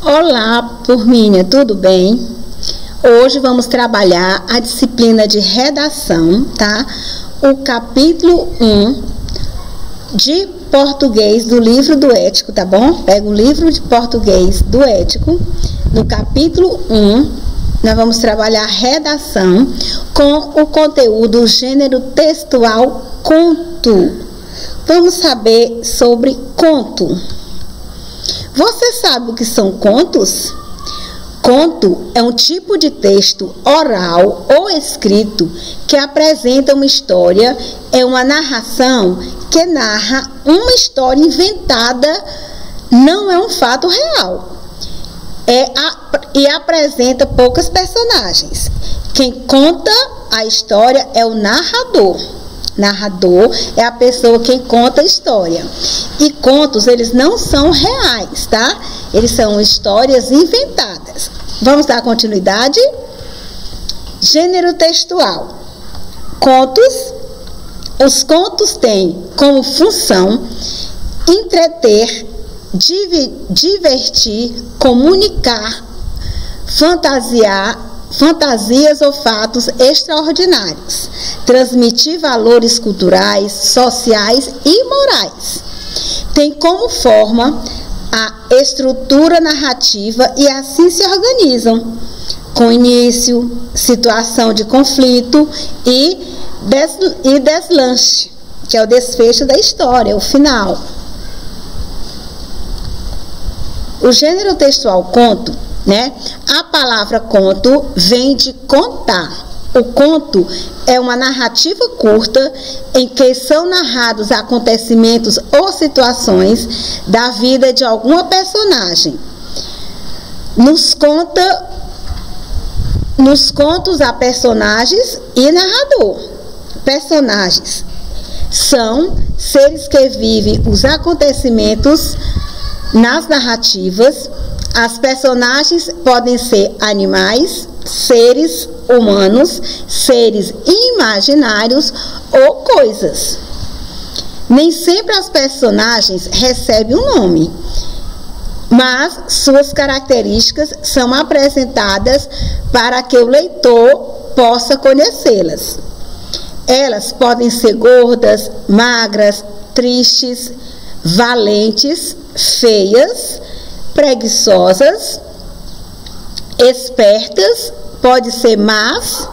Olá, turminha, tudo bem? Hoje vamos trabalhar a disciplina de redação, tá? O capítulo 1 de português do livro do Ético, tá bom? Pega o livro de português do Ético, no capítulo 1, nós vamos trabalhar redação com o conteúdo gênero textual conto. Vamos saber sobre conto. Você sabe o que são contos? Conto é um tipo de texto oral ou escrito que apresenta uma história, é uma narração que narra uma história inventada, não é um fato real. E apresenta poucas personagens. Quem conta a história é o narrador. Narrador é a pessoa quem conta a história. E contos, eles não são reais, tá? Eles são histórias inventadas. Vamos dar continuidade? Gênero textual. Contos. Os contos têm como função entreter, divertir, comunicar, fantasias ou fatos extraordinários, transmitir valores culturais, sociais e morais. Tem como forma a estrutura narrativa e assim se organizam, com início, situação de conflito e deslanche, que é o desfecho da história, o final. O gênero textual conto, né? A palavra conto vem de contar. O conto é uma narrativa curta em que são narrados acontecimentos ou situações da vida de alguma personagem. Nos contos há personagens e narrador. Personagens são seres que vivem os acontecimentos nas narrativas. As personagens podem ser animais, seres humanos, seres imaginários ou coisas. Nem sempre as personagens recebem um nome, mas suas características são apresentadas para que o leitor possa conhecê-las. Elas podem ser gordas, magras, tristes, valentes, feias, preguiçosas, espertas, pode ser más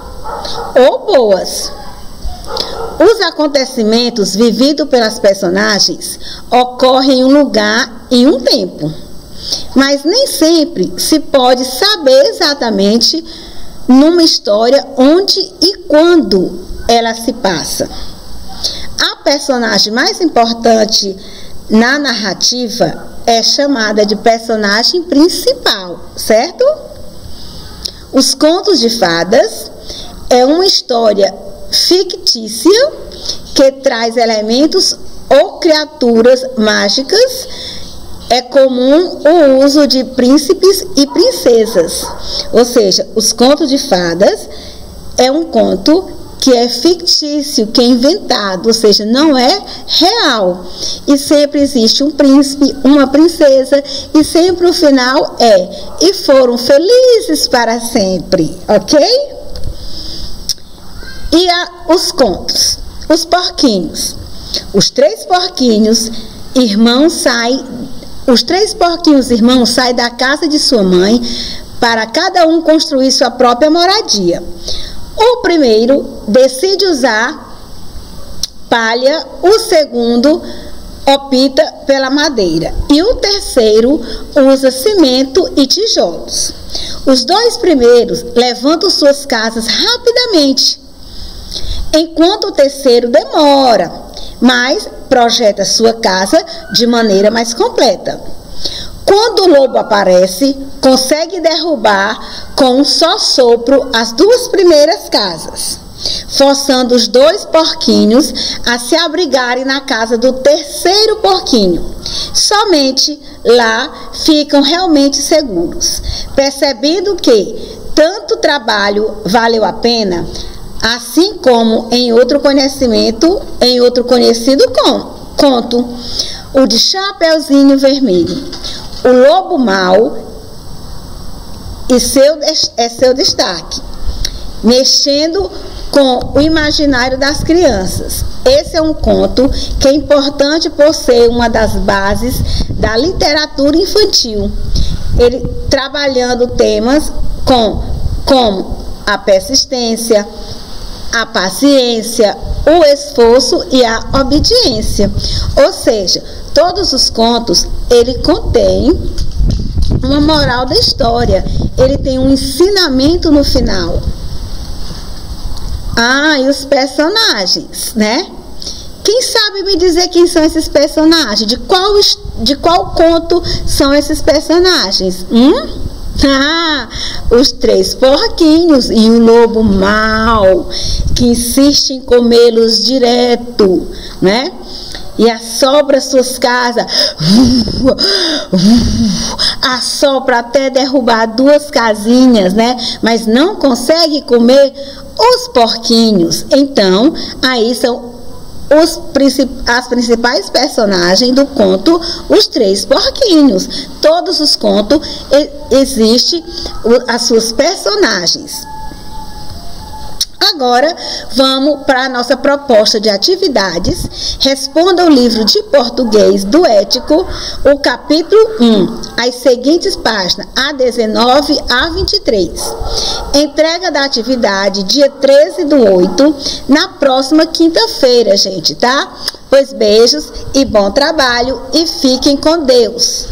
ou boas. Os acontecimentos vividos pelas personagens ocorrem em um lugar e um tempo, mas nem sempre se pode saber exatamente numa história onde e quando ela se passa. A personagem mais importante na narrativa é chamada de personagem principal, certo? Os contos de fadas é uma história fictícia que traz elementos ou criaturas mágicas. É comum o uso de príncipes e princesas. Ou seja, os contos de fadas é um conto que é fictício, que é inventado, ou seja, não é real. E sempre existe um príncipe, uma princesa, e sempre o final é: e foram felizes para sempre, ok? E os contos, os porquinhos. Os três porquinhos irmãos saem da casa de sua mãe para cada um construir sua própria moradia. O primeiro decide usar palha, o segundo opta pela madeira e o terceiro usa cimento e tijolos. Os dois primeiros levantam suas casas rapidamente, enquanto o terceiro demora, mas projeta sua casa de maneira mais completa. Quando o lobo aparece, consegue derrubar com um só sopro as duas primeiras casas, forçando os dois porquinhos a se abrigarem na casa do terceiro porquinho. Somente lá ficam realmente seguros. Percebendo que tanto trabalho valeu a pena, assim como em outro conhecido conto, o de Chapeuzinho Vermelho. O lobo mau e seu destaque, mexendo com o imaginário das crianças. Esse é um conto que é importante por ser uma das bases da literatura infantil. Ele trabalhando temas como a persistência, a paciência, o esforço e a obediência. Ou seja, todos os contos, ele contém uma moral da história. Ele tem um ensinamento no final. E os personagens, né? Quem sabe me dizer quem são esses personagens? De qual conto são esses personagens? Os 3 porquinhos e o lobo mau, que insiste em comê-los direto, né? E assopra suas casas, assopra até derrubar 2 casinhas, né? Mas não consegue comer os porquinhos. Então, aí são as principais personagens do conto Os 3 Porquinhos. Todos os contos existem as suas personagens. Agora, vamos para a nossa proposta de atividades. Responda o livro de português do Ético, o capítulo 1, as seguintes páginas, A19 a 23. Entrega da atividade dia 13/8, na próxima quinta-feira, gente, tá? Pois beijos e bom trabalho e fiquem com Deus.